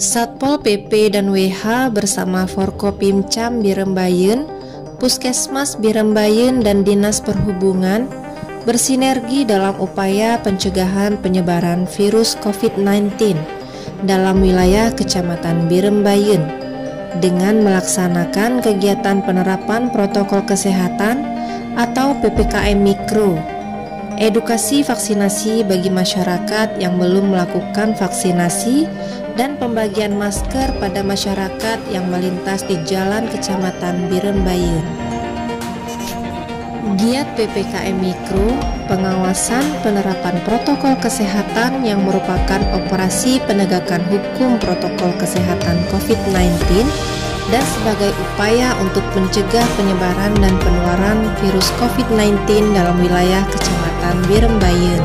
Satpol PP dan WH bersama Forkopimcam Birembayeun, Puskesmas Birembayeun dan Dinas Perhubungan bersinergi dalam upaya pencegahan penyebaran virus COVID-19 dalam wilayah Kecamatan Birembayeun dengan melaksanakan kegiatan penerapan protokol kesehatan atau PPKM Mikro, edukasi vaksinasi bagi masyarakat yang belum melakukan vaksinasi, dan pembagian masker pada masyarakat yang melintas di jalan Kecamatan Birembayeun. Giat PPKM Mikro, pengawasan penerapan protokol kesehatan yang merupakan operasi penegakan hukum protokol kesehatan COVID-19 dan sebagai upaya untuk mencegah penyebaran dan penularan virus COVID-19 dalam wilayah Kecamatan Birembayeun.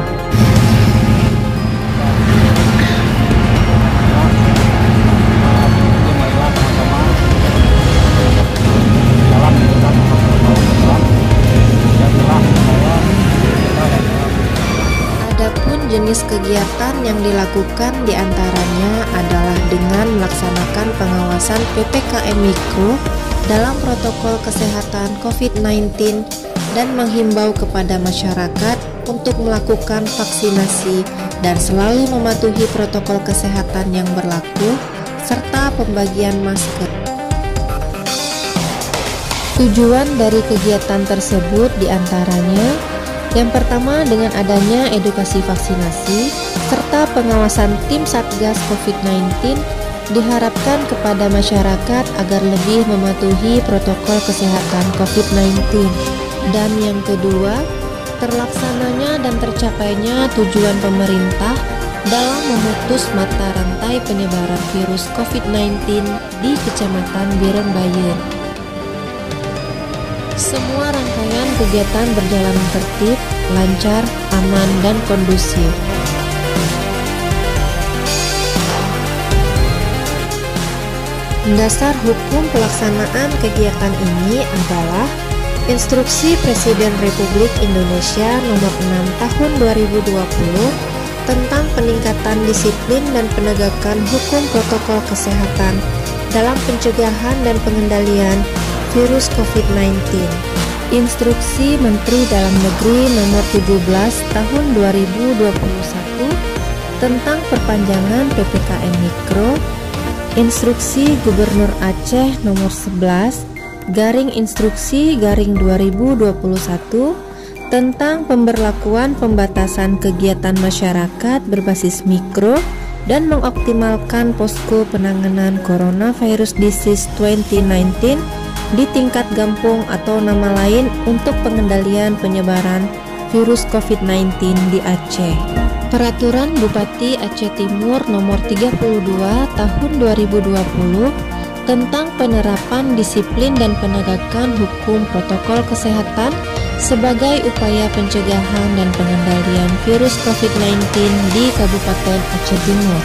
Adapun jenis kegiatan yang dilakukan diantaranya adalah dengan melaksanakan pengawasan PPKM Mikro dalam protokol kesehatan COVID-19 dan menghimbau kepada masyarakat untuk melakukan vaksinasi dan selalu mematuhi protokol kesehatan yang berlaku serta pembagian masker. Tujuan dari kegiatan tersebut diantaranya yang pertama dengan adanya edukasi vaksinasi serta pengawasan tim Satgas COVID-19 diharapkan kepada masyarakat agar lebih mematuhi protokol kesehatan COVID-19. Dan yang kedua, terlaksananya dan tercapainya tujuan pemerintah dalam memutus mata rantai penyebaran virus COVID-19 di Kecamatan Birembayeun. Semua rangkaian kegiatan berjalan tertib, lancar, aman, dan kondusif. Dasar hukum pelaksanaan kegiatan ini adalah Instruksi Presiden Republik Indonesia Nomor 6 Tahun 2020 tentang peningkatan disiplin dan penegakan hukum protokol kesehatan dalam pencegahan dan pengendalian virus COVID-19. Instruksi Menteri Dalam Negeri Nomor 17 Tahun 2021 tentang perpanjangan PPKM Mikro, Instruksi Gubernur Aceh Nomor 11/Instruksi/2021 tentang pemberlakuan pembatasan kegiatan masyarakat berbasis mikro dan mengoptimalkan posko penanganan Coronavirus Disease 2019 di tingkat kampung atau nama lain untuk pengendalian penyebaran virus COVID-19 di Aceh. Peraturan Bupati Aceh Timur Nomor 32 Tahun 2020 tentang penerapan disiplin dan penegakan hukum protokol kesehatan sebagai upaya pencegahan dan pengendalian virus COVID-19 di Kabupaten Aceh Timur.